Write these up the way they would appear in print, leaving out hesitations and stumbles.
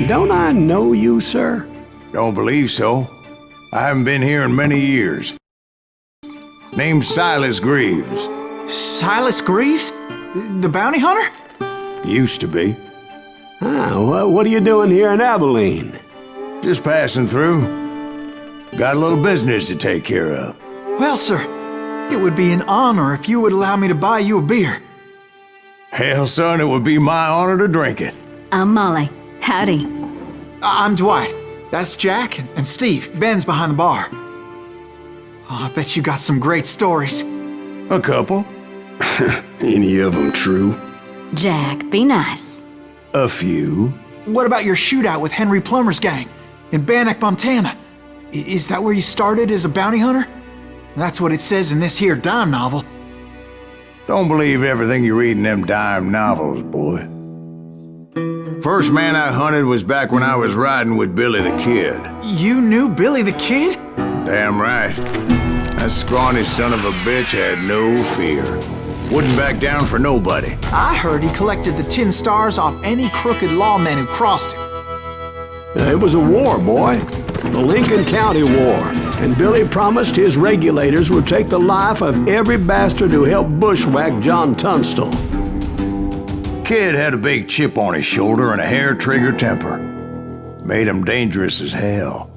Don't I know you, sir? Don't believe so. I haven't been here in many years. Name's Silas Greaves. Silas Greaves? The bounty hunter? Used to be. What are you doing here in Abilene? Just passing through. Got a little business to take care of. Well, sir, it would be an honor if you would allow me to buy you a beer. Hell, son, it would be my honor to drink it. I'm Molly. Howdy. I'm Dwight. That's Jack and Steve. Ben's behind the bar. Oh, I bet you got some great stories. A couple. Any of them true? Jack, be nice. A few. What about your shootout with Henry Plummer's gang in Bannock, Montana? Is that where you started as a bounty hunter? That's what it says in this here dime novel. Don't believe everything you read in them dime novels, boy. First man I hunted was back when I was riding with Billy the Kid. You knew Billy the Kid? Damn right. That scrawny son of a bitch had no fear. Wouldn't back down for nobody. I heard he collected the 10 stars off any crooked lawman who crossed him. It was a war, boy. The Lincoln County War. And Billy promised his regulators would take the life of every bastard who helped bushwhack John Tunstall. Kid had a big chip on his shoulder and a hair-trigger temper. Made him dangerous as hell.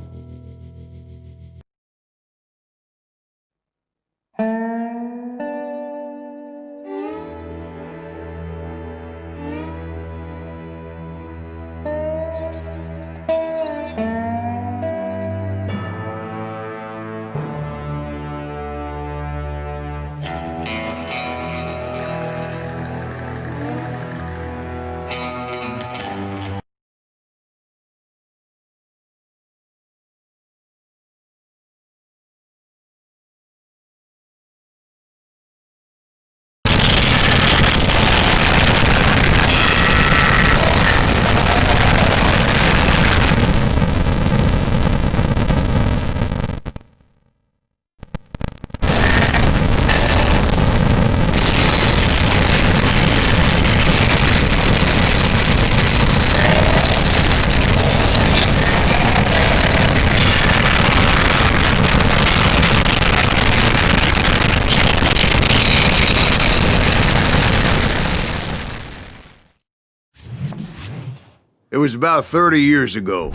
It was about 30 years ago.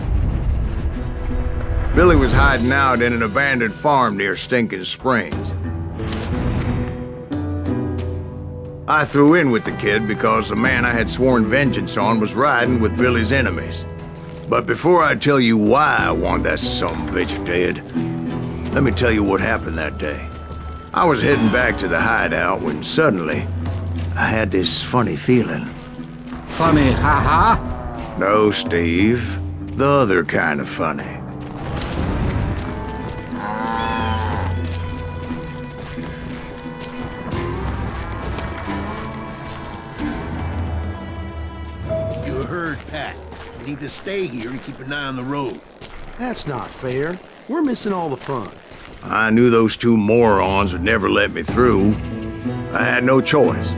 Billy was hiding out in an abandoned farm near Stinking Springs. I threw in with the kid because the man I had sworn vengeance on was riding with Billy's enemies. But before I tell you why I want that sumbitch dead, let me tell you what happened that day. I was heading back to the hideout when suddenly I had this funny feeling. Funny, ha-ha? No, Steve. The other kind of funny. You heard Pat. You need to stay here and keep an eye on the road. That's not fair. We're missing all the fun. I knew those two morons would never let me through. I had no choice.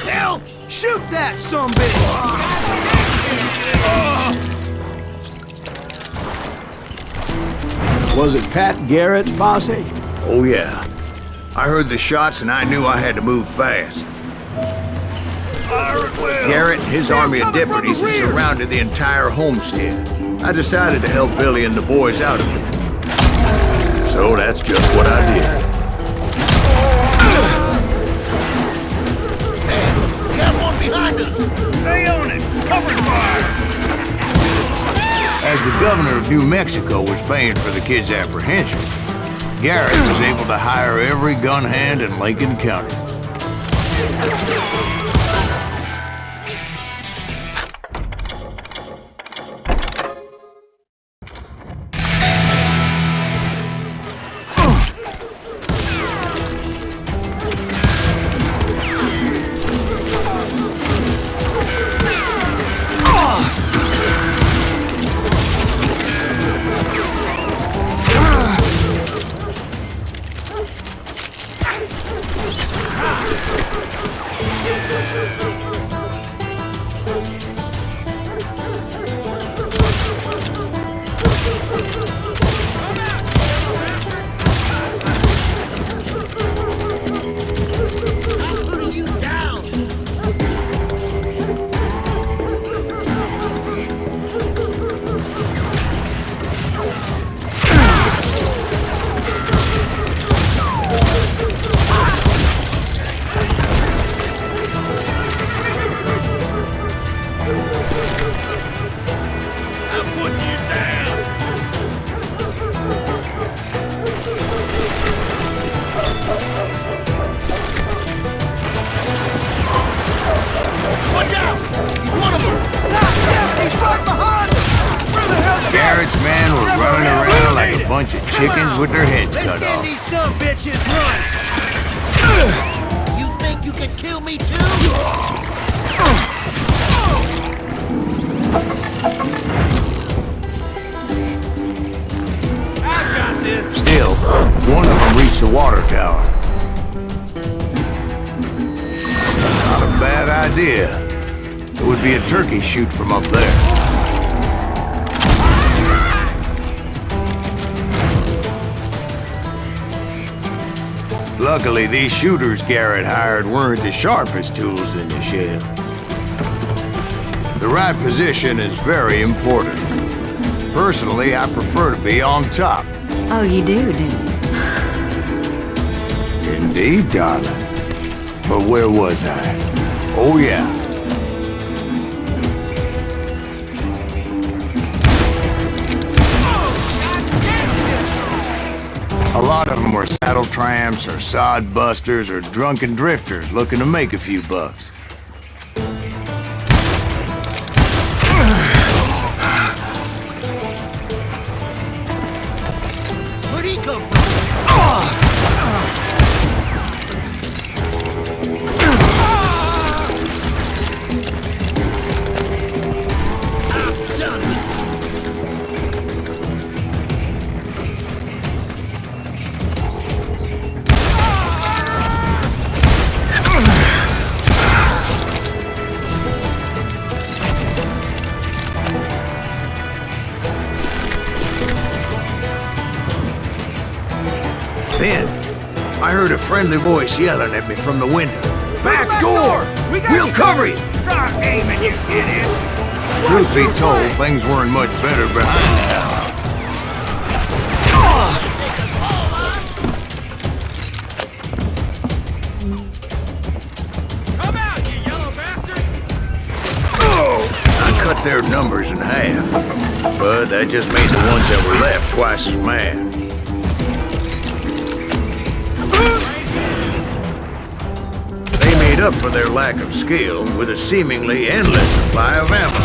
Hell! Shoot that sumbitch! Was it Pat Garrett's posse? Oh yeah. I heard the shots and I knew I had to move fast. Garrett and his army of deputies had surrounded the entire homestead. I decided to help Billy and the boys out of it. So that's just what I did. We got one behind us! Stay on it! Cover fire! As the governor of New Mexico was paying for the kid's apprehension, Garrett was able to hire every gun hand in Lincoln County. Garrett's men were running around like a bunch of chickens with their heads cut Let's off. end these some bitches run! You think you can kill me too? Still, one of them reached the water tower. Not a bad idea. It would be a turkey shoot from up there. Luckily, these shooters Garrett hired weren't the sharpest tools in the shed. The right position is very important. Personally, I prefer to be on top. Oh, you do, do you? Indeed, darling. But where was I? Oh, yeah. A lot of them were saddle tramps or sod busters or drunken drifters looking to make a few bucks. Where'd he come from? Then, I heard a friendly voice yelling at me from the window. Back door! We'll cover you! Start aiming, you idiots! Truth be told, things weren't much better behind the house. Come out, you yellow bastard! I cut their numbers in half, but that just made the ones that were left twice as mad. They made up for their lack of skill with a seemingly endless supply of ammo.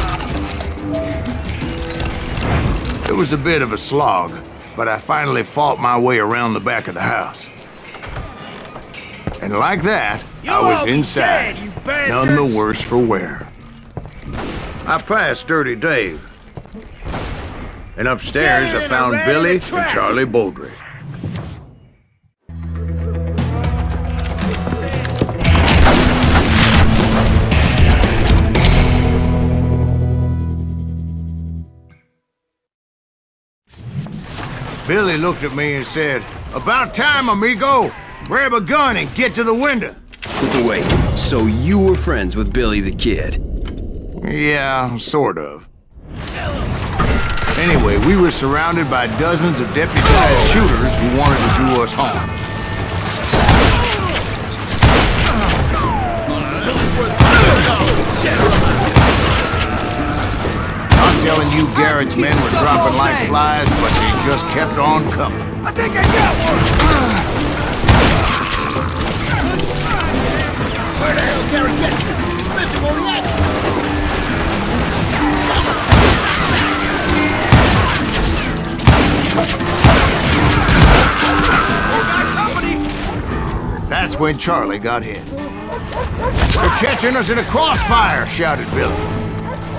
It was a bit of a slog, but I finally fought my way around the back of the house. And like that, I was inside, none the worse for wear. I passed Dirty Dave. And upstairs I found Billy and Charlie Beaudry. Billy looked at me and said, "About time, amigo! Grab a gun and get to the window!" Wait, so you were friends with Billy the Kid? Yeah, sort of. Anyway, we were surrounded by dozens of deputized shooters who wanted to do us harm. I'm telling you, Garrett's men were dropping like flies, but they just kept on coming. I think I got one! Where the hell Garrett get you? He's missing all the action! That's when Charlie got hit. "They're catching us in a crossfire!" shouted Billy.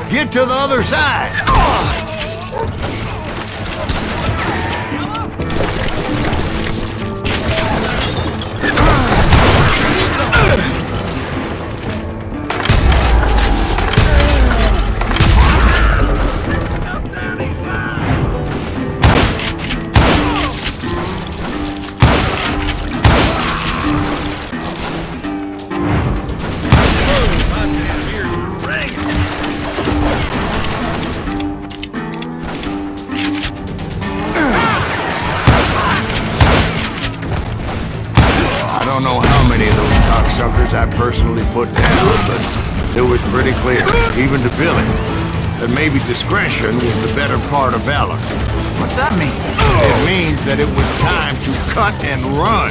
"Get to the other side!" I don't know how many of those cocksuckers I personally put down, but it was pretty clear, even to Billy, that maybe discretion was the better part of valor. What's that mean? It means that it was time to cut and run.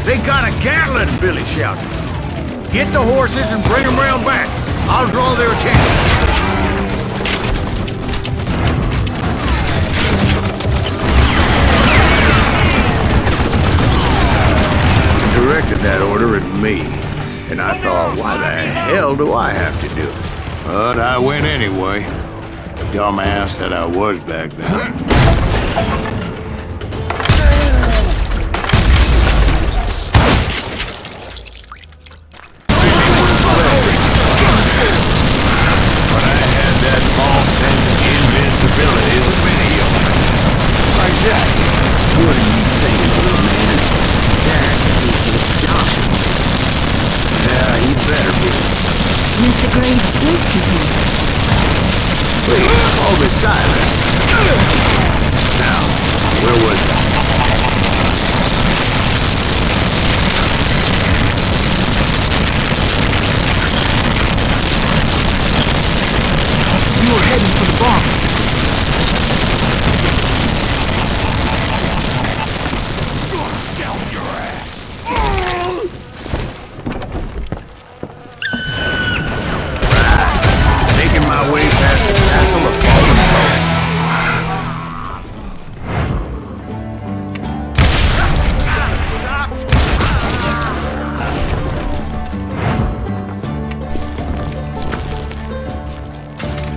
They got a Gatling, Billy shouted. Get the horses and bring them round back. I'll draw their attention. Directed that order at me, and I thought, why the hell do I have to do it? But I went anyway. Dumbass that I was back then. But I had that false sense of invincibility of many of them. Like that. What are you saying, little man? Jack is the Johnson. Yeah, he better be. Mr. Greaves, please continue. Please, call me Silas. Now, where was I? You were heading for the bomb. Making my way past the castle of fallen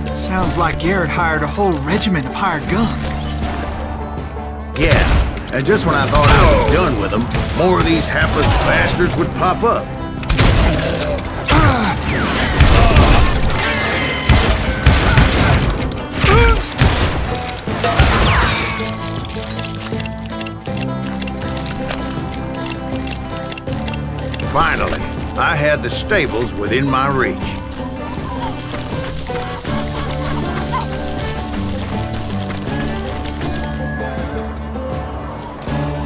foes. Sounds like Garrett hired a whole regiment of hired guns. Yeah, and just when I thought I was done with them, more of these hapless bastards would pop up. Finally, I had the stables within my reach.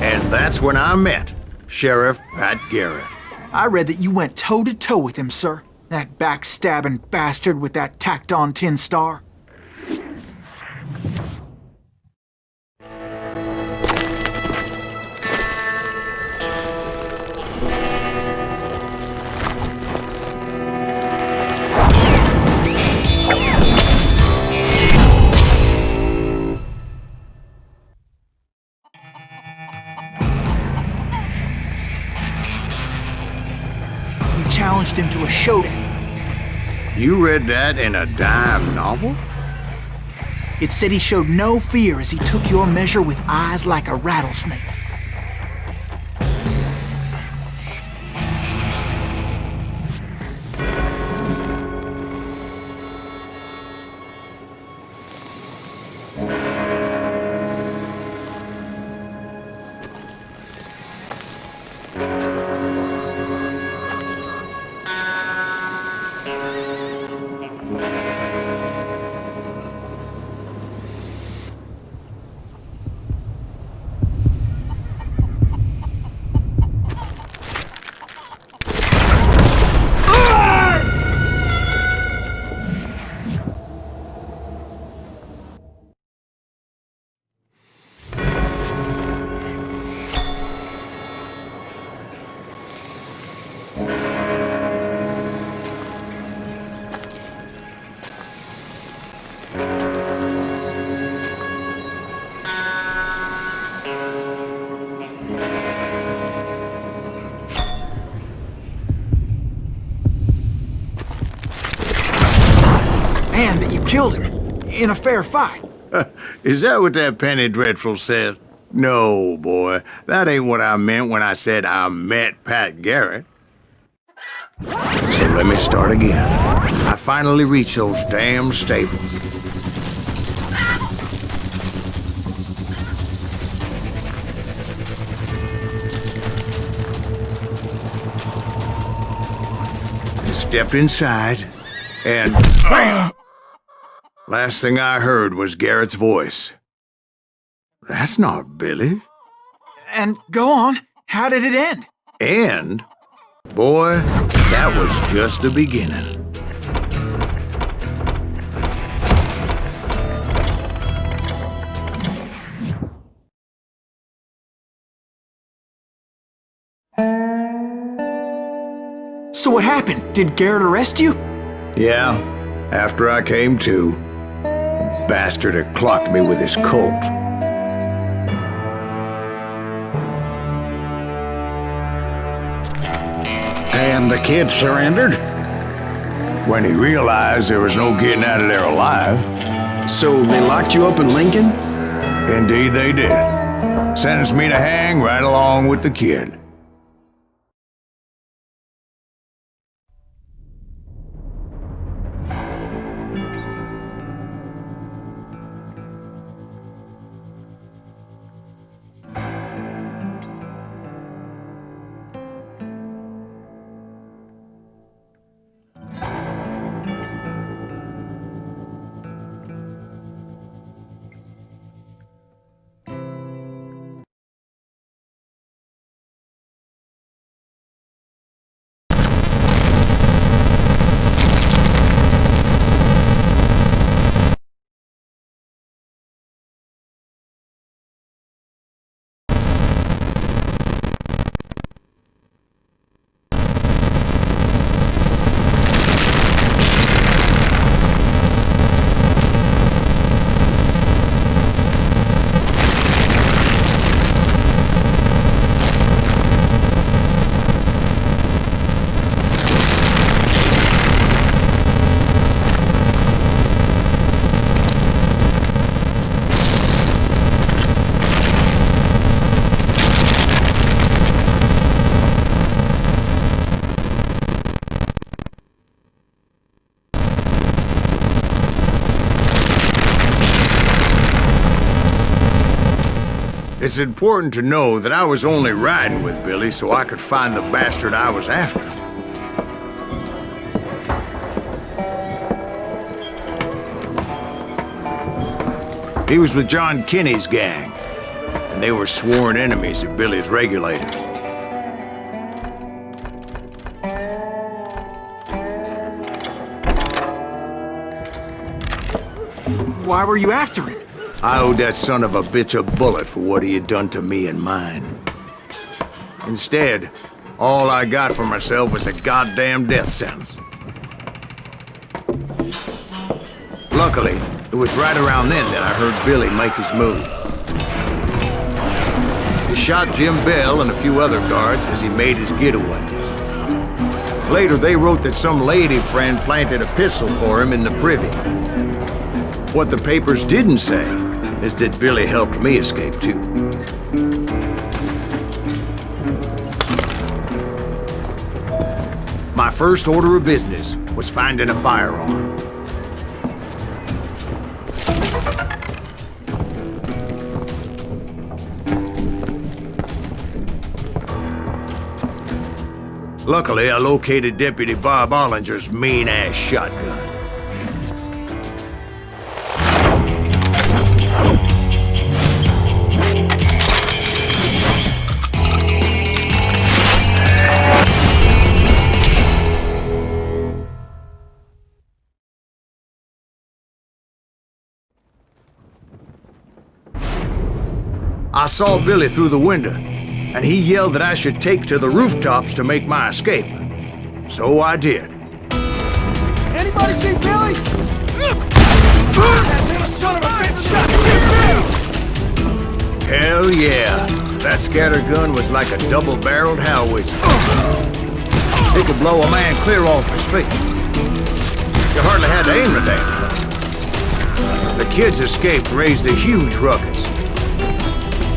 And that's when I met Sheriff Pat Garrett. I read that you went toe-to-toe with him, sir. That backstabbing bastard with that tacked-on tin star. Challenged him to a showdown. You read that in a dime novel? It said he showed no fear as he took your measure with eyes like a rattlesnake. And that you killed him in a fair fight. Is that what that Penny Dreadful said? No, boy. That ain't what I meant when I said I met Pat Garrett. So let me start again. I finally reached those damn stables. I stepped inside, and bam! Last thing I heard was Garrett's voice. That's not Billy. And go on, how did it end? And, boy, that was just the beginning. So what happened? Did Garrett arrest you? Yeah, after I came to, the bastard had clocked me with his Colt. And the kid surrendered? When he realized there was no getting out of there alive. So they locked you up in Lincoln? Indeed they did. Sentenced me to hang right along with the kid. It's important to know that I was only riding with Billy so I could find the bastard I was after. He was with John Kinney's gang, and they were sworn enemies of Billy's regulators. Why were you after him? I owed that son of a bitch a bullet for what he had done to me and mine. Instead, all I got for myself was a goddamn death sentence. Luckily, it was right around then that I heard Billy make his move. He shot Jim Bell and a few other guards as he made his getaway. Later, they wrote that some lady friend planted a pistol for him in the privy. What the papers didn't say is that Billy helped me escape too. My first order of business was finding a firearm. Luckily, I located Deputy Bob Ollinger's mean-ass shotgun. I saw Billy through the window, and he yelled that I should take to the rooftops to make my escape. So I did. Anybody see Billy? That little son of a bitch shot Jim Bell! Hell yeah. That scattergun was like a double-barreled howitzer. It could blow a man clear off his feet. You hardly had to aim the damn thing. The kid's escape raised a huge ruckus.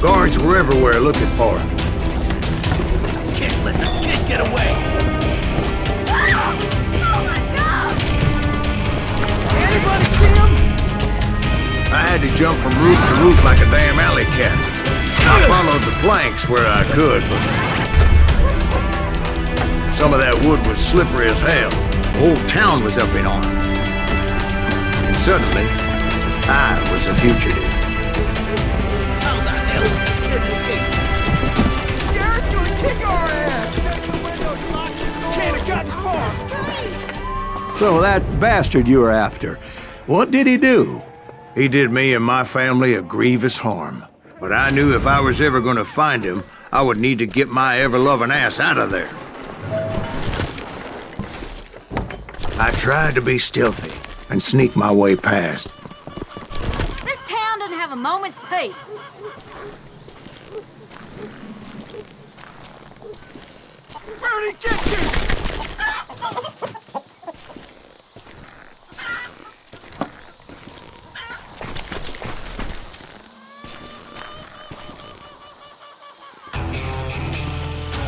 Guards were everywhere looking for him. Can't let the kid get away! Oh my God! Anybody see him? I had to jump from roof to roof like a damn alley cat. I followed the planks where I could, but some of that wood was slippery as hell. The whole town was up in arms. And suddenly, I was a fugitive. How the hell did the kid escape? Garrett's gonna kick our ass! So that bastard you were after, what did he do? He did me and my family a grievous harm. But I knew if I was ever gonna find him, I would need to get my ever-loving ass out of there. I tried to be stealthy and sneak my way past. This town doesn't have a moment's peace. Bernie, get you!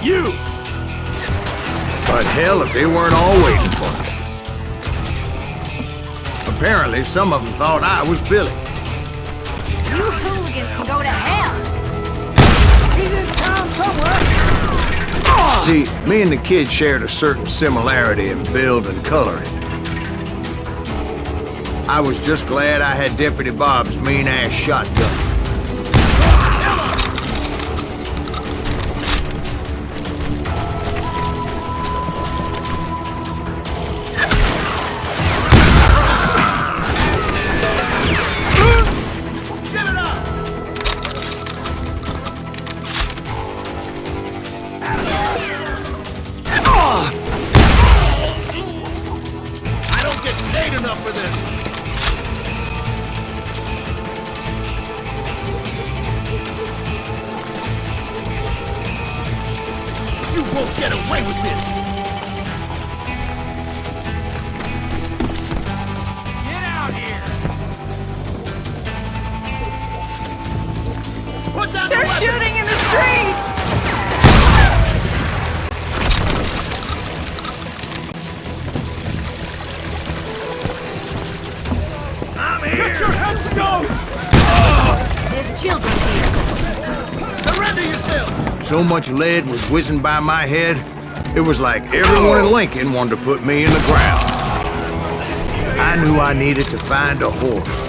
You! But hell, if they weren't all waiting for me. Apparently, some of them thought I was Billy. You hooligans can go to hell. He's in town somewhere! See, me and the kid shared a certain similarity in build and coloring. I was just glad I had Deputy Bob's mean-ass shotgun. Get away with this! Get out here! Put down the weapon! Shooting in the street! I'm here! Get your headstone! There's children here. Surrender yourself! So much lead was whizzing by my head, it was like everyone in Lincoln wanted to put me in the ground. I knew I needed to find a horse.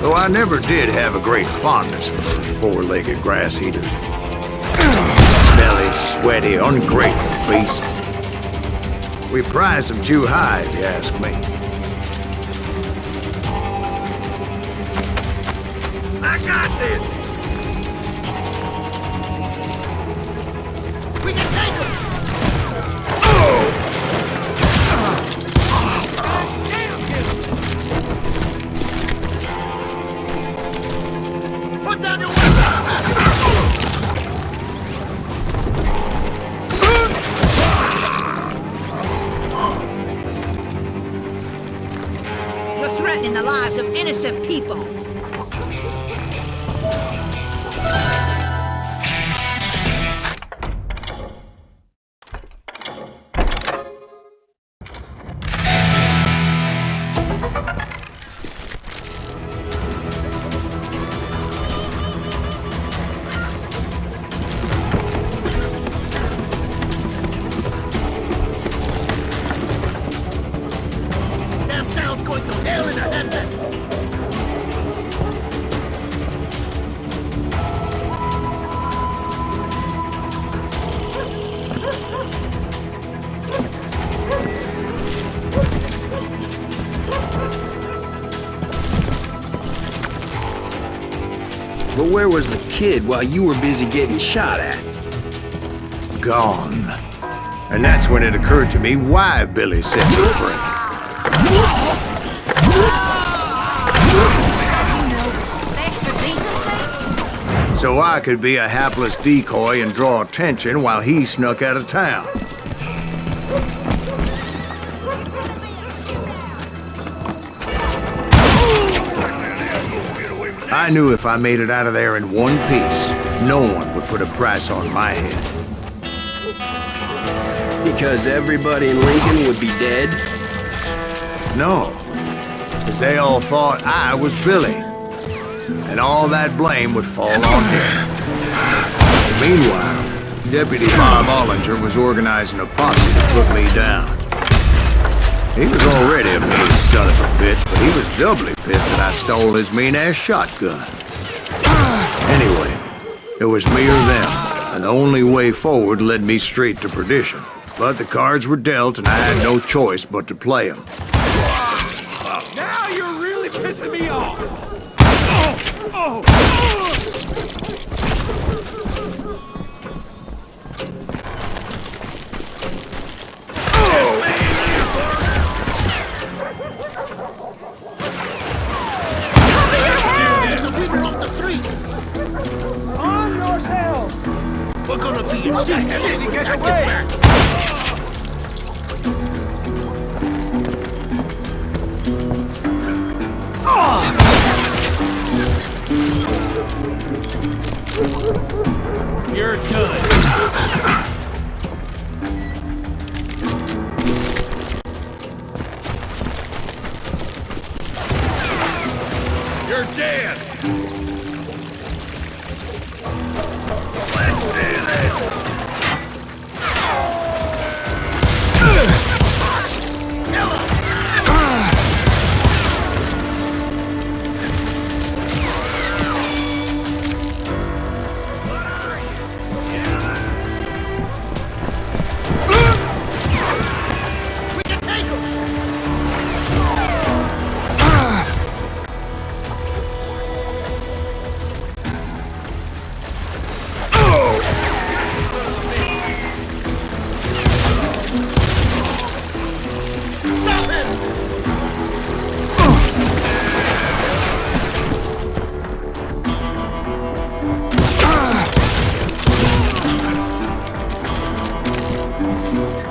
Though I never did have a great fondness for those four-legged grass eaters. Smelly, sweaty, ungrateful beasts. We prize them too high, if you ask me. I got this! We can take him! Put down your weapon! You're threatening the lives of innocent people. Going to hell in a handbasket! But where was the kid while you were busy getting shot at? Gone. And that's when it occurred to me why Billy set me free. So I could be a hapless decoy and draw attention while he snuck out of town. I knew if I made it out of there in one piece, no one would put a price on my head. Because everybody in Lincoln would be dead? No, because they all thought I was Billy. And all that blame would fall on him. Meanwhile, Deputy Bob Ollinger was organizing a posse to put me down. He was already a mean son of a bitch, but he was doubly pissed that I stole his mean-ass shotgun. Anyway, it was me or them, and the only way forward led me straight to perdition. But the cards were dealt, and I had no choice but to play them. Now you're really pissing me off! Arm yourselves! We're gonna be in debt shit when Jack gets back! You're done. You're dead. Let's do this!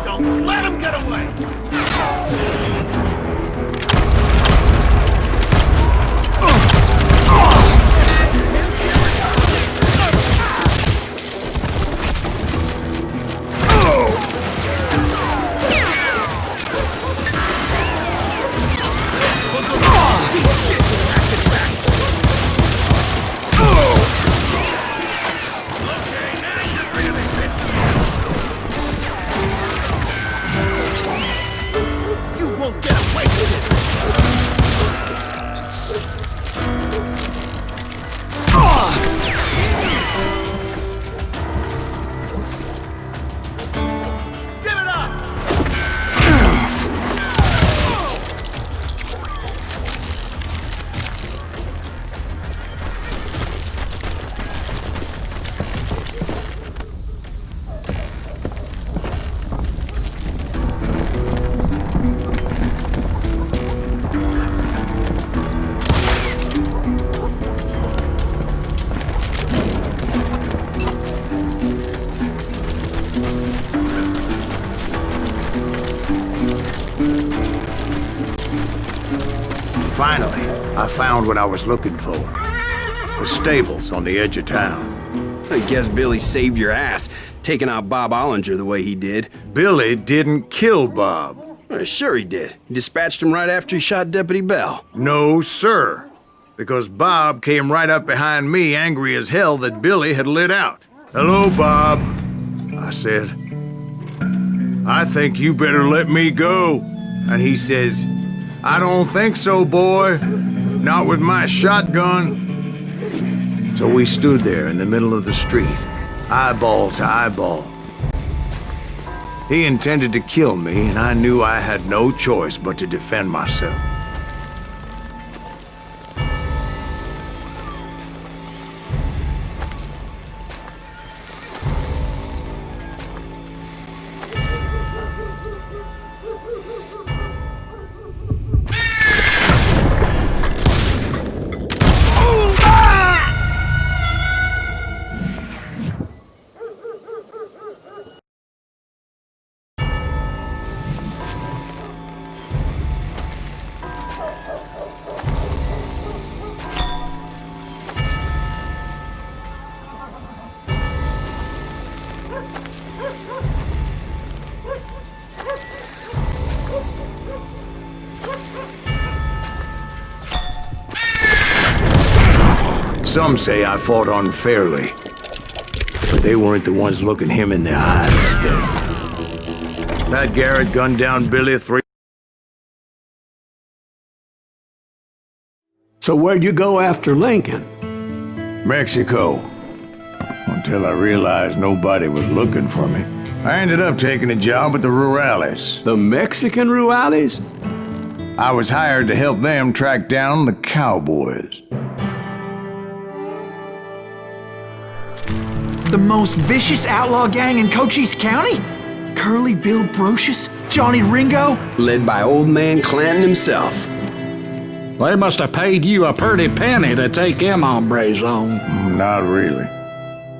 Don't let him get away. You won't get away with it! Give it up! Finally, I found what I was looking for. The stables on the edge of town. I guess Billy saved your ass, taking out Bob Ollinger the way he did. Billy didn't kill Bob. Sure he did. He dispatched him right after he shot Deputy Bell. No, sir. Because Bob came right up behind me, angry as hell that Billy had lit out. "Hello, Bob," I said. "I think you better let me go." And he says, "I don't think so, boy. Not with my shotgun." So we stood there in the middle of the street, eyeball to eyeball. He intended to kill me, and I knew I had no choice but to defend myself. Some say I fought unfairly, but they weren't the ones looking him in the eye that day. Pat Garrett gunned down Billy 3. So where'd you go after Lincoln? Mexico. until I realized nobody was looking for me. I ended up taking a job at the Rurales. The Mexican Rurales? I was hired to help them track down the cowboys. The most vicious outlaw gang in Cochise County? Curly Bill Brocious? Johnny Ringo? Led by old man Clanton himself. They must have paid you a pretty penny to take them hombres on. Not really.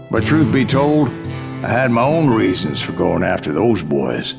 But truth be told, I had my own reasons for going after those boys.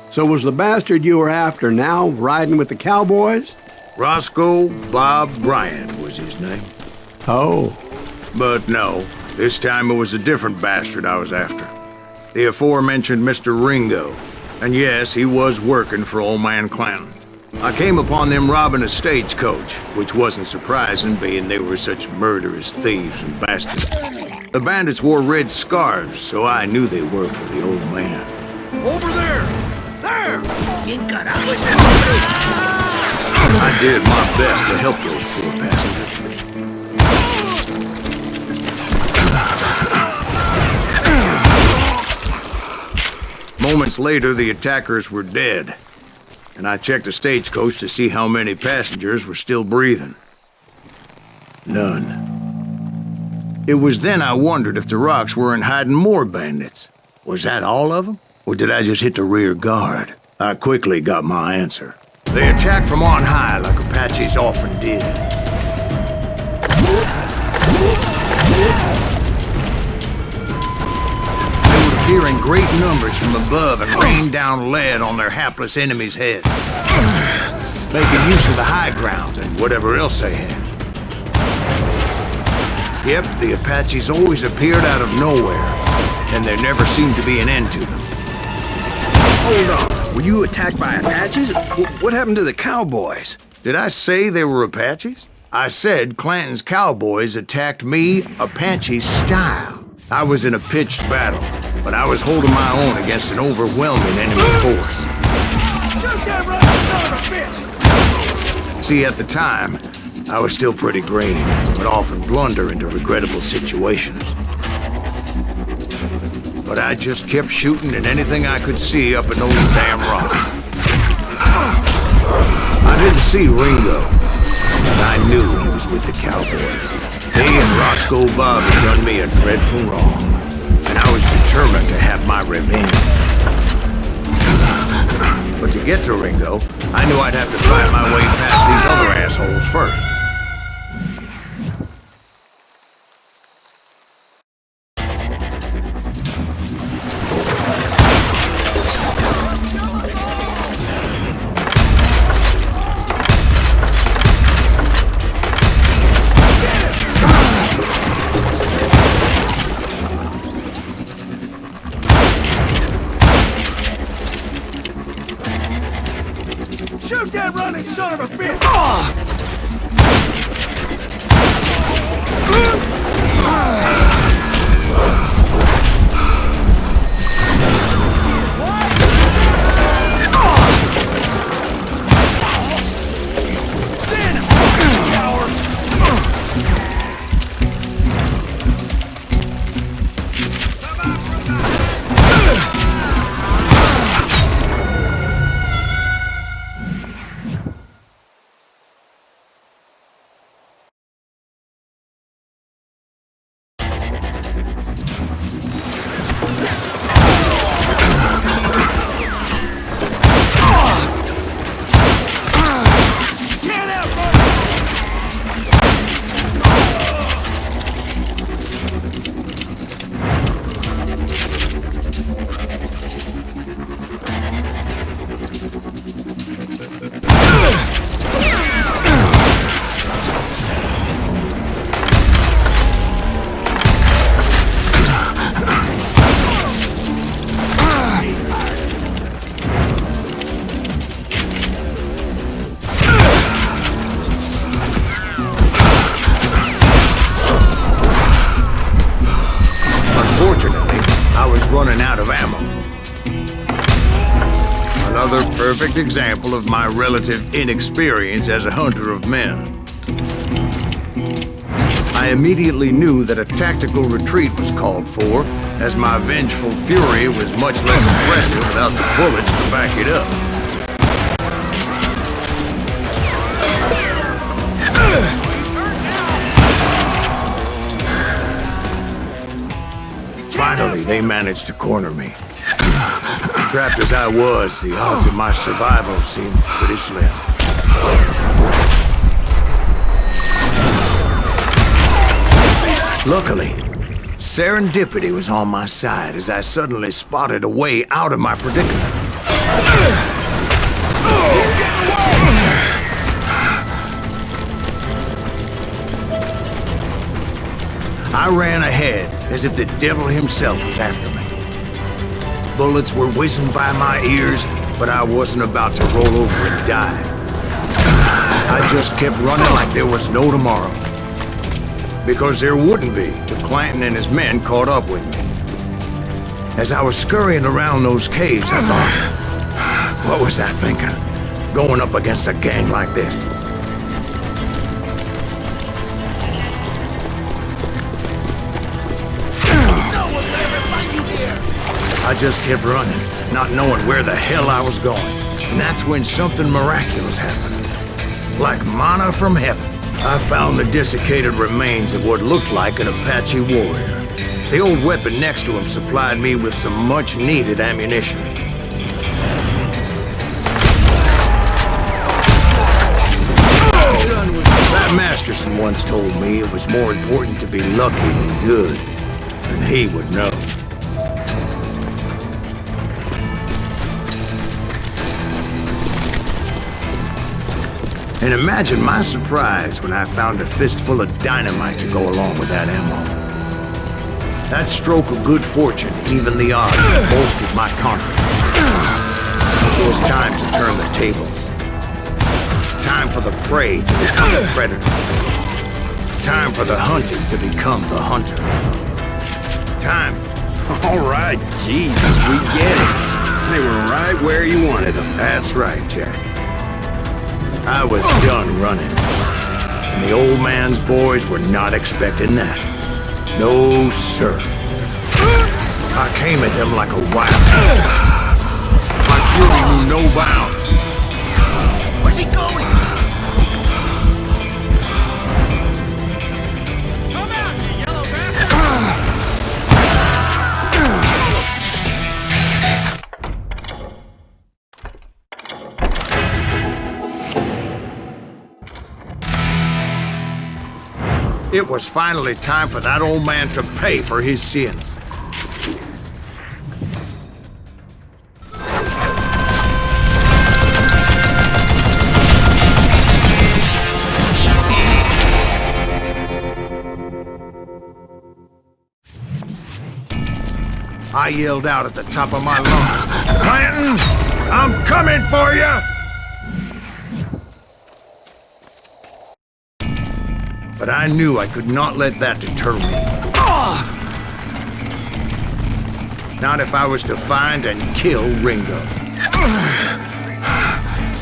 So was the bastard you were after now riding with the cowboys? Roscoe Bob Bryant was his name. Oh. But no, this time it was a different bastard I was after. The aforementioned Mr. Ringo. And yes, he was working for old man Clanton. I came upon them robbing a stagecoach, which wasn't surprising, being they were such murderous thieves and bastards. The bandits wore red scarves, so I knew they worked for the old man. Over there! There! ¿Quién carajo es ese? I did my best to help those poor passengers. Moments later, the attackers were dead, and I checked the stagecoach to see how many passengers were still breathing. None. It was then I wondered if the rocks weren't hiding more bandits. Was that all of them? Or did I just hit the rear guard? I quickly got my answer. They attacked from on high like Apaches often did. They would appear in great numbers from above and rain down lead on their hapless enemies' heads, making use of the high ground and whatever else they had. Yep, the Apaches always appeared out of nowhere, and there never seemed to be an end to them. Hold on. Were you attacked by Apaches? What happened to the cowboys? Did I say they were Apaches? I said Clanton's cowboys attacked me Apache style. I was in a pitched battle, but I was holding my own against an overwhelming enemy force. Shoot that running son of a bitch! See, at the time, I was still pretty green, but often blunder into regrettable situations. But I just kept shooting at anything I could see up in those damn rocks. I didn't see Ringo, but I knew he was with the cowboys. He and Roscoe Bob had done me a dreadful wrong, and I was determined to have my revenge. But to get to Ringo, I knew I'd have to find my way past these other assholes first. Shoot that running son of a bitch! running out of ammo. Another perfect example of my relative inexperience as a hunter of men. I immediately knew that a tactical retreat was called for, as my vengeful fury was much less impressive without the bullets to back it up. Finally, they managed to corner me. Trapped as I was, the odds of my survival seemed pretty slim. Luckily, serendipity was on my side as I suddenly spotted a way out of my predicament. I ran ahead as if the devil himself was after me. Bullets were whizzing by my ears, but I wasn't about to roll over and die. I just kept running like there was no tomorrow. Because there wouldn't be if Clanton and his men caught up with me. As I was scurrying around those caves, I thought, what was I thinking? Going up against a gang like this? I just kept running, not knowing where the hell I was going. And that's when something miraculous happened. Like manna from heaven. I found the desiccated remains of what looked like an Apache warrior. The old weapon next to him supplied me with some much-needed ammunition. That Masterson once told me it was more important to be lucky than good, and he would know. And imagine my surprise when I found a fistful of dynamite to go along with that ammo. That stroke of good fortune evened the odds and bolstered my confidence. It was time to turn the tables. Time for the prey to become the predator. Time for the hunted to become the hunter. Time. All right, Jesus, we get it. They were right where you wanted them. That's right, Jack. I was done running, and the old man's boys were not expecting that. No, sir. I came at them like a wildcat. My fury knew no bounds. Where's he going? Come out, you yellow bastard! It was finally time for that old man to pay for his sins. I yelled out at the top of my lungs, "Clanton, I'm coming for you!" But I knew I could not let that deter me. Not if I was to find and kill Ringo.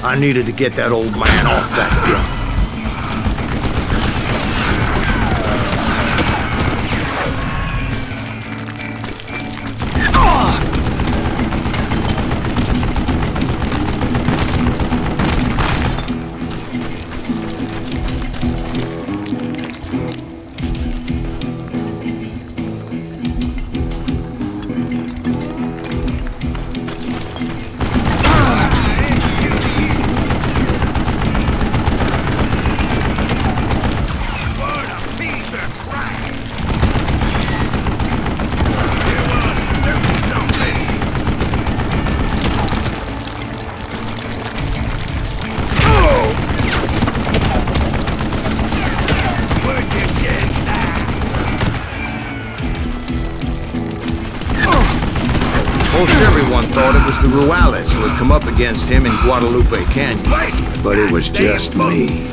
I needed to get that old man off that gun. Most everyone thought it was the Ruales who had come up against him in Guadalupe Canyon, but it was just me.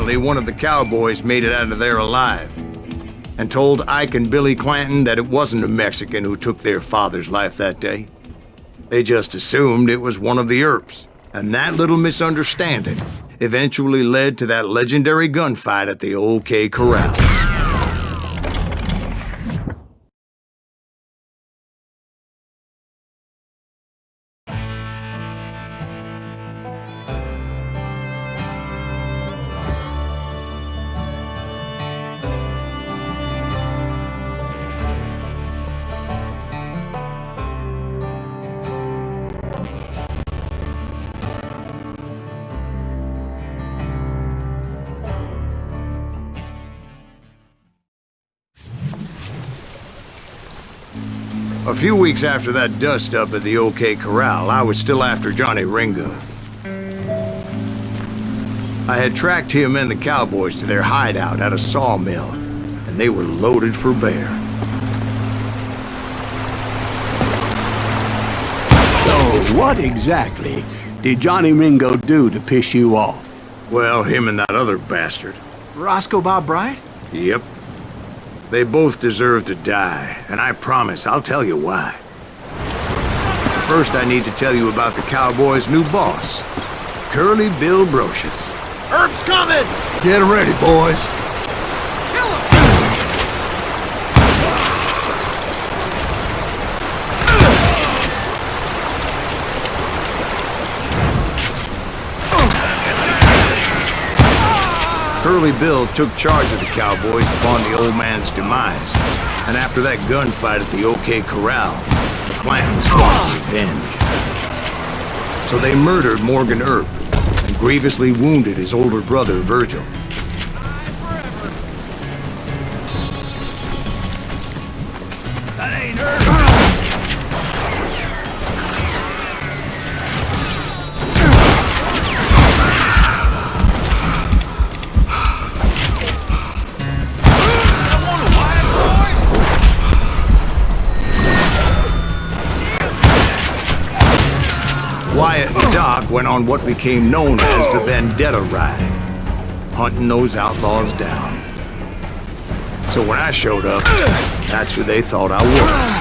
apparently one of the cowboys made it out of there alive and told Ike and Billy Clanton that it wasn't a Mexican who took their father's life that day. They just assumed it was one of the Earps, and that little misunderstanding eventually led to that legendary gunfight at the OK Corral. A few weeks after that dust-up at the OK Corral, I was still after Johnny Ringo. I had tracked him and the cowboys to their hideout at a sawmill, and they were loaded for bear. So, what exactly did Johnny Ringo do to piss you off? Well, him and that other bastard. Roscoe Bob Bryant? Yep. They both deserve to die, and I promise I'll tell you why. First, I need to tell you about the Cowboys' new boss, Curly Bill Brocious. Herb's coming! Get ready, boys. Kill him! Curly Bill took charge of the Cowboys upon the old man's demise, and after that gunfight at the OK Corral, the Clantons wanted revenge. So they murdered Morgan Earp and grievously wounded his older brother, Virgil. That ain't Herb! Wyatt and Doc went on what became known as the Vendetta Ride, hunting those outlaws down. So when I showed up, that's who they thought I was.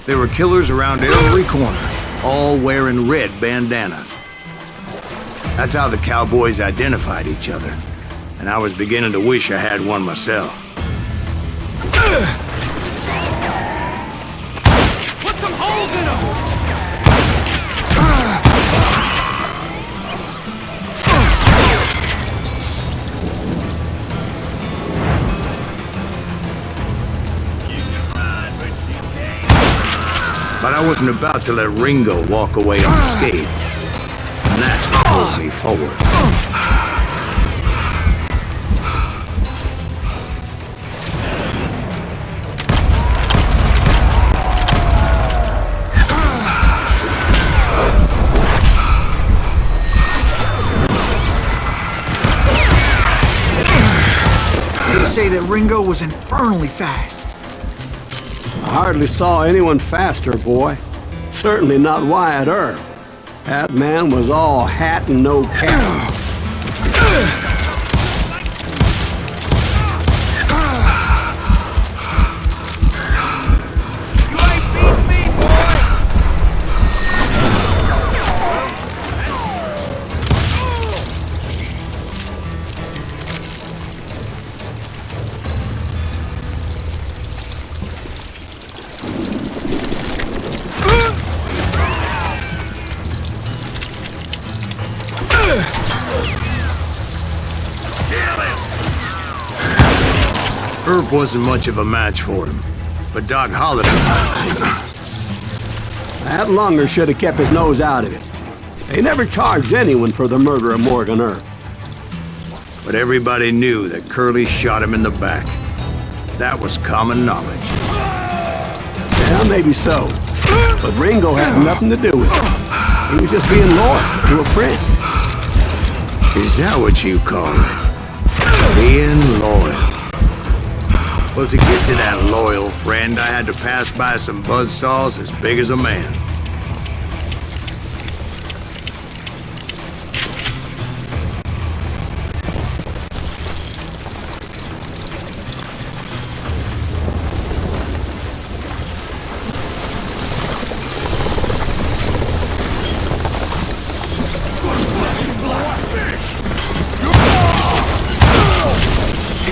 There were killers around every corner, all wearing red bandanas. That's how the Cowboys identified each other, and I was beginning to wish I had one myself. Put some holes in him! But I wasn't about to let Ringo walk away unscathed, and that's what pulled me forward. They say that Ringo was infernally fast. I hardly saw anyone faster, boy. Certainly not Wyatt Earp. That man was all hat and no cap. You ain't beating me, boy! Herb wasn't much of a match for him, but Doc Holliday... That Lunger should have kept his nose out of it. They never charged anyone for the murder of Morgan Earp. But everybody knew that Curly shot him in the back. That was common knowledge. Yeah, maybe so. But Ringo had nothing to do with it. He was just being loyal to a friend. Is that what you call it? Being loyal. Well, to get to that loyal friend, I had to pass by some buzzsaws as big as a man.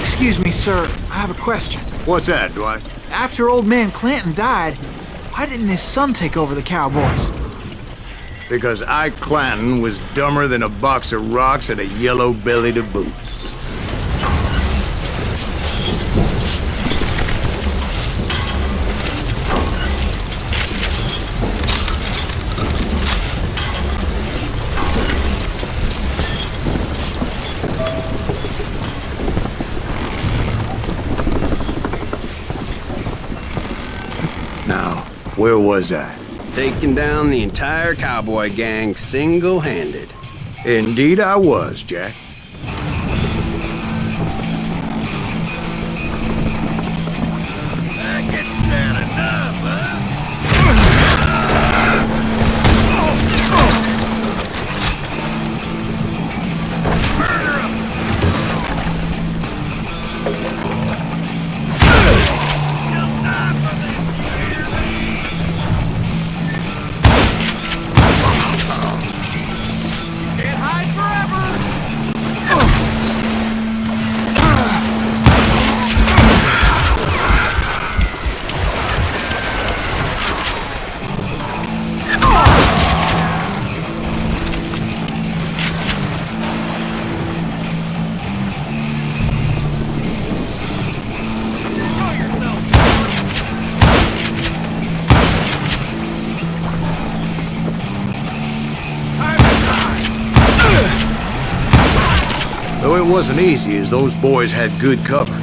Excuse me, sir. I have a question. What's that, Dwight? After old man Clanton died, why didn't his son take over the Cowboys? Because Ike Clanton was dumber than a box of rocks and a yellow belly to boot. Now, where was I? Taking down the entire cowboy gang single-handed. Indeed I was, Jack. I guess you've had enough, huh? Murder him! You'll die for this, you hear me? Can't hide forever! Show yourself! Time to die! Though it wasn't easy, as those boys had good cover.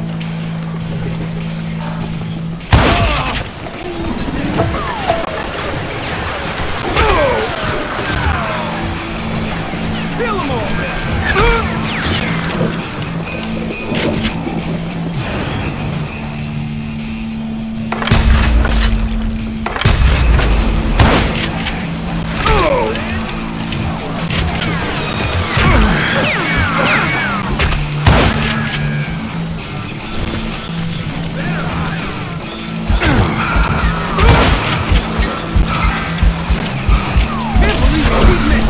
Kill 'em all, man! Can't believe I did this!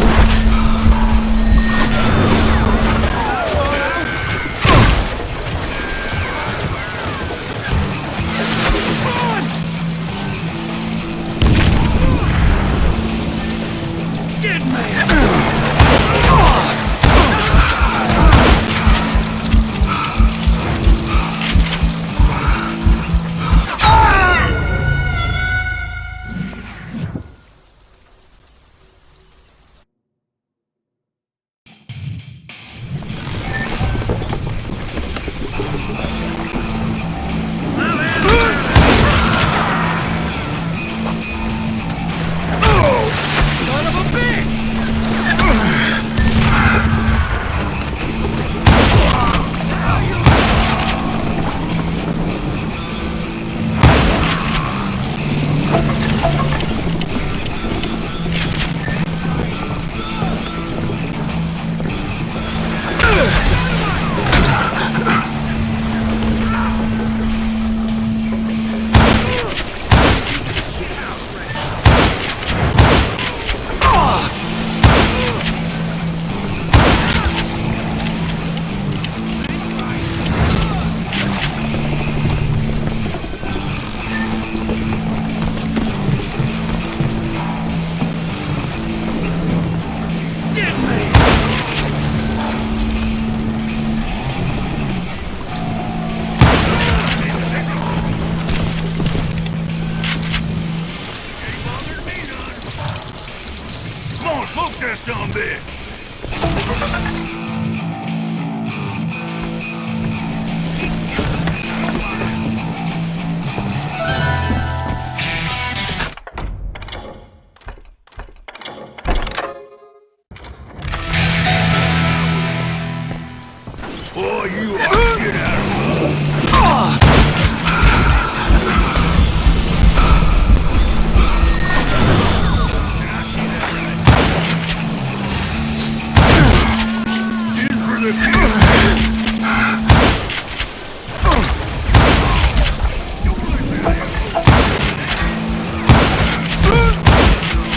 Run! Get man! Son of a bitch! that sumbitch! Boy, you are shit out of luck. Did I see that right? In for the kill.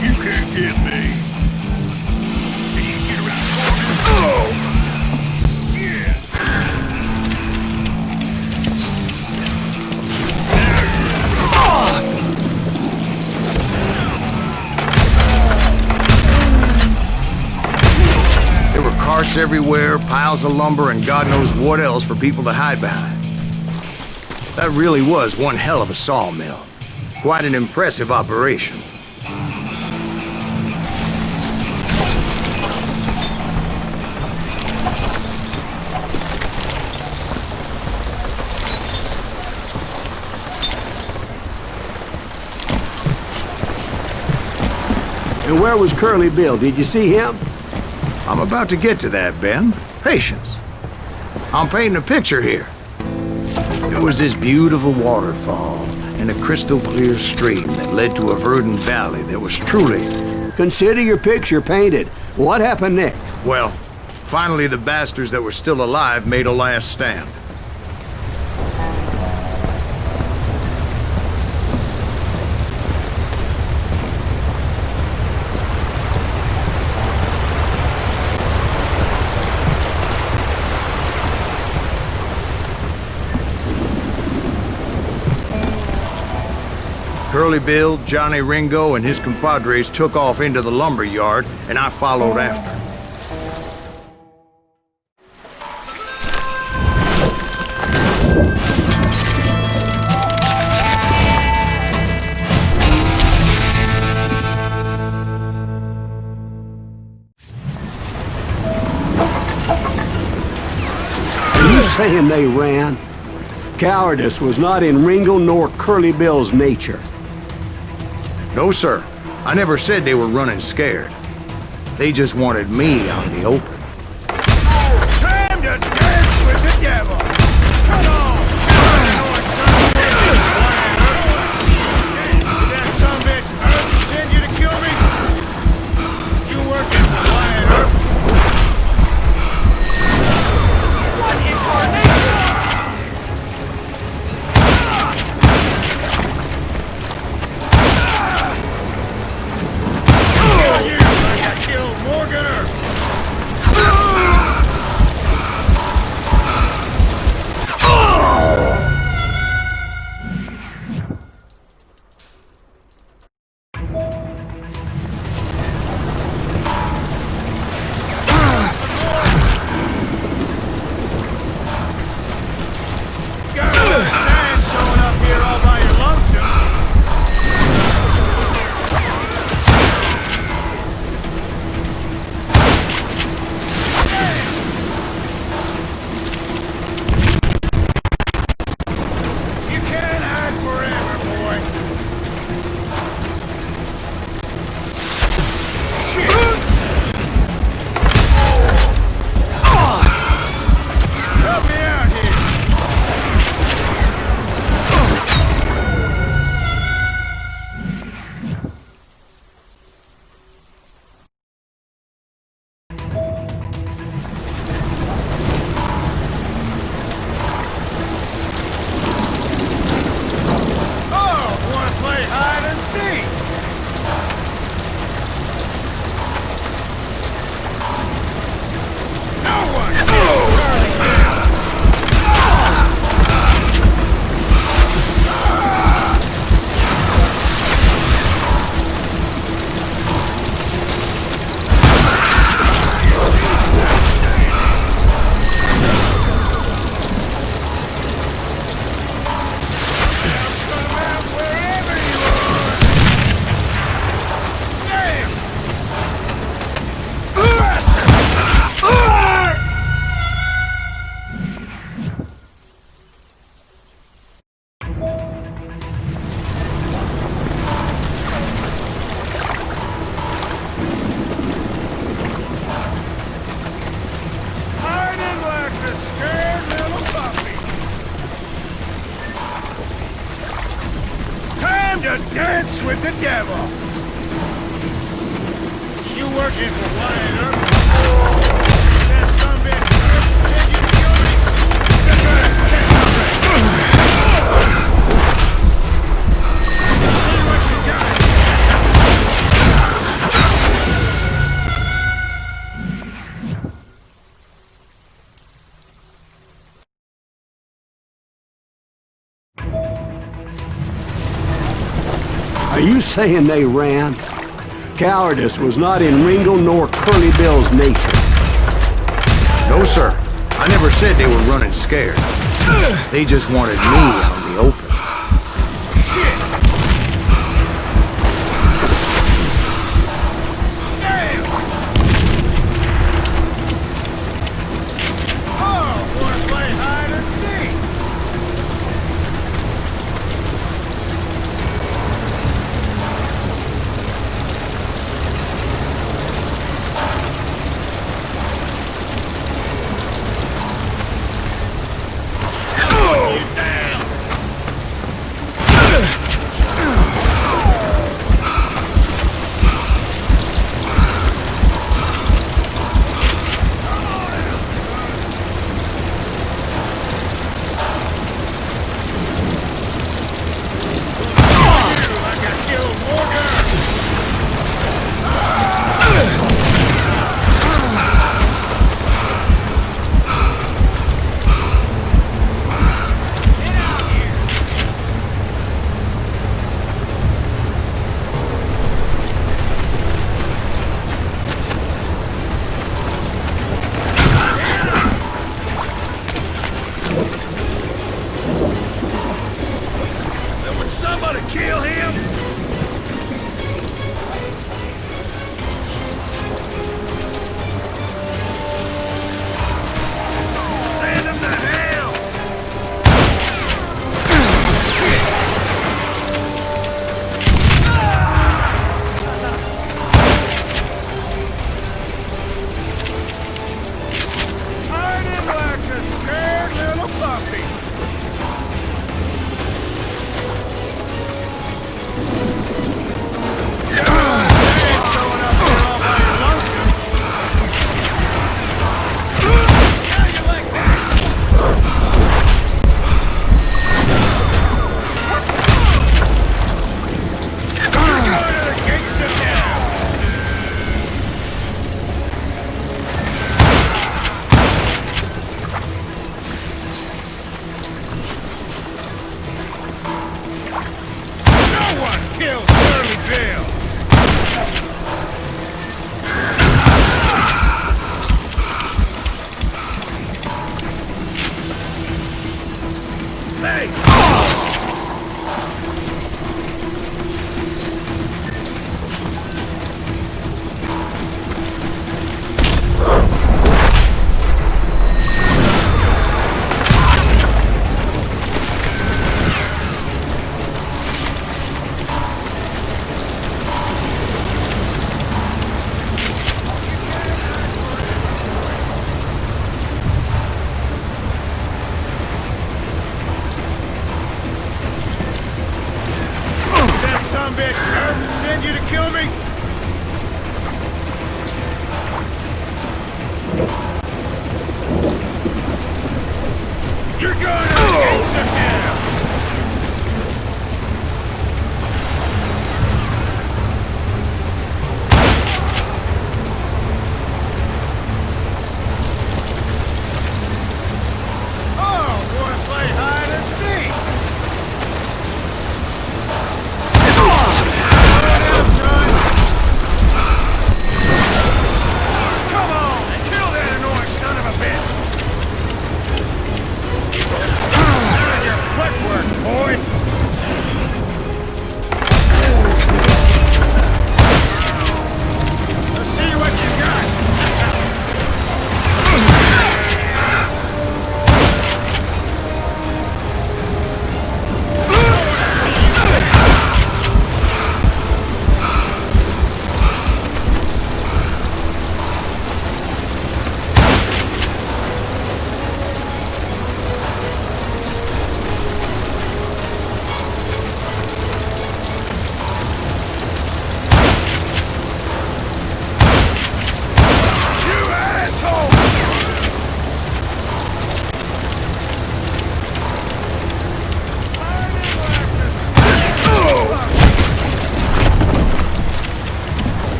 You can't get me. Can you get around the corner? Shit! There were carts everywhere, piles of lumber, and God knows what else for people to hide behind. That really was one hell of a sawmill. Quite an impressive operation. And where was Curly Bill? Did you see him? I'm about to get to that, Ben. Patience. I'm painting a picture here. There was this beautiful waterfall and a crystal clear stream that led to a verdant valley that was truly... Consider your picture painted. What happened next? Well, finally the bastards that were still alive made a last stand. Curly Bill, Johnny Ringo, and his compadres took off into the lumber yard, and I followed after. Are you saying they ran? Cowardice was not in Ringo nor Curly Bill's nature. No, sir. I never said they were running scared. They just wanted me out in the open. Time to dance with the devil! Come on! Did that sumbitch Earth send you to kill me? You working for Lion Earth? What incarnation? with the devil. You working for Juarez? That son of a bitch said you killed me? That's right. See what you got. Are you saying they ran? Cowardice was not in Ringo nor Curly Bill's nature. No, sir. I never said they were running scared. They just wanted me out in the open.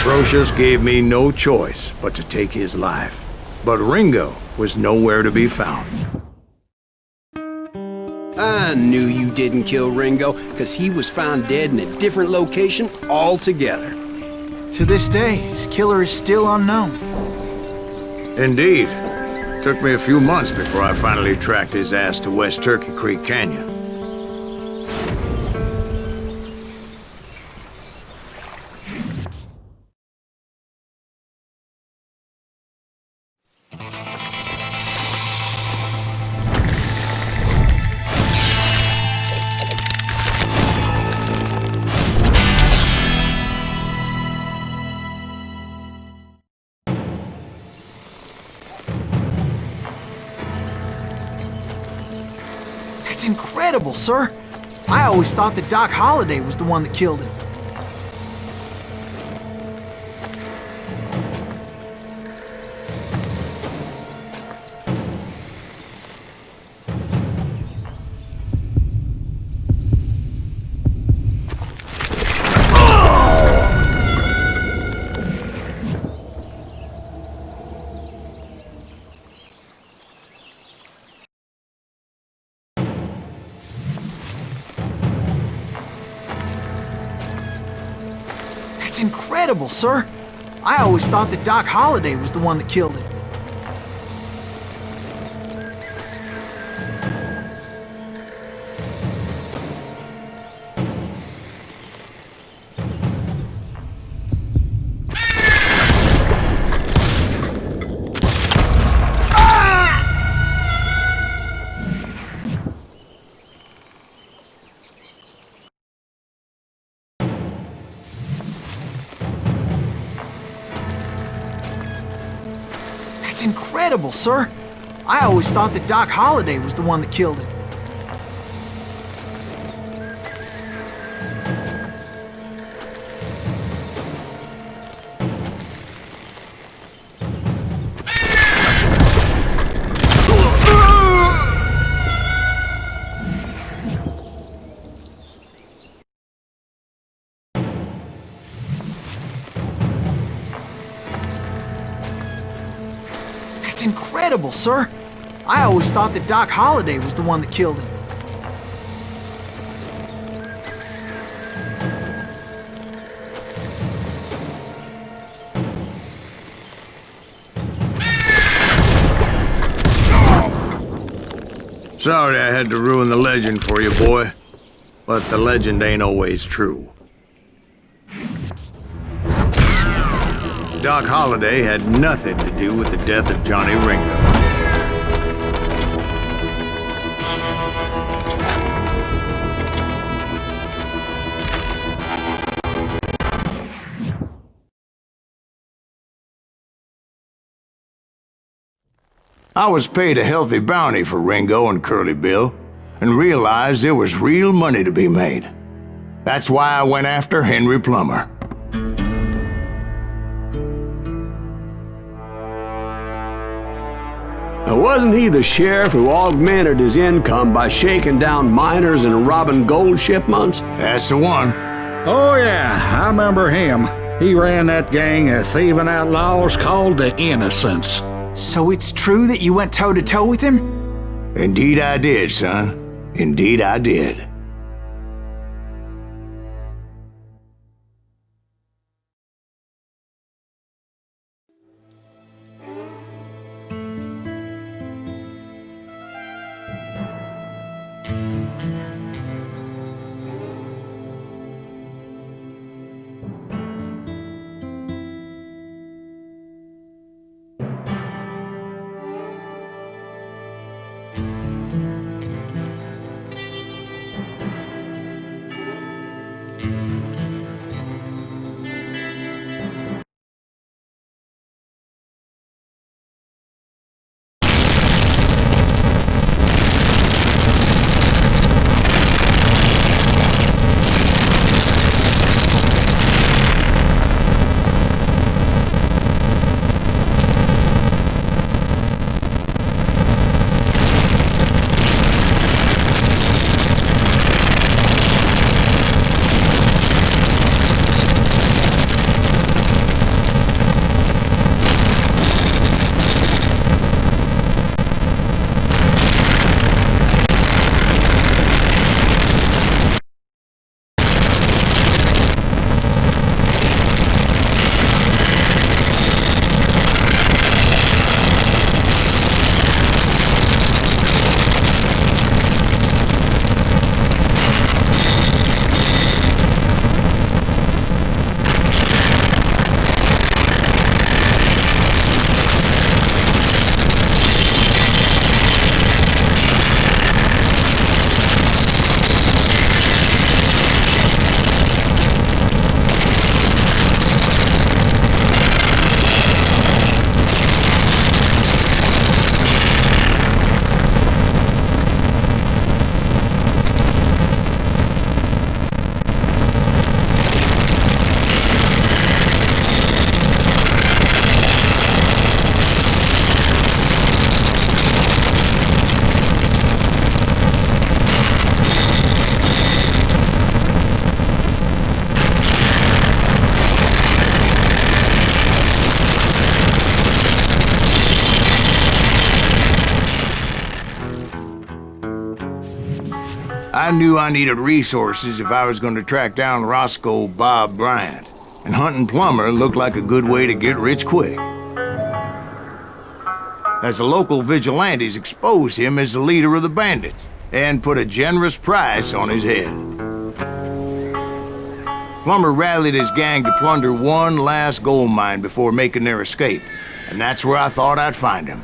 Brocious gave me no choice but to take his life. But Ringo was nowhere to be found. I knew you didn't kill Ringo, because he was found dead in a different location altogether. To this day, his killer is still unknown. Indeed. Took me a few months before I finally tracked his ass to West Turkey Creek Canyon. That's incredible, sir. I always thought that Doc Holliday was the one that killed him. That's incredible, sir. I always thought that Doc Holliday was the one that killed him. That's incredible, sir. I always thought that Doc Holliday was the one that killed him. That's incredible, sir. I always thought that Doc Holliday was the one that killed him. Sorry I had to ruin the legend for you, boy. But the legend ain't always true. Doc Holliday had nothing to do with the death of Johnny Ringo. I was paid a healthy bounty for Ringo and Curly Bill, and realized there was real money to be made. That's why I went after Henry Plummer. Now, wasn't he the sheriff who augmented his income by shaking down miners and robbing gold shipments? That's the one. Oh, yeah, I remember him. He ran that gang of thieving outlaws called the Innocents. So it's true that you went toe-to-toe with him? Indeed I did, son. Indeed I did. I knew I needed resources if I was going to track down Roscoe Bob Bryant, and hunting Plummer looked like a good way to get rich quick. As the local vigilantes exposed him as the leader of the bandits, and put a generous price on his head. Plummer rallied his gang to plunder one last gold mine before making their escape, and that's where I thought I'd find him.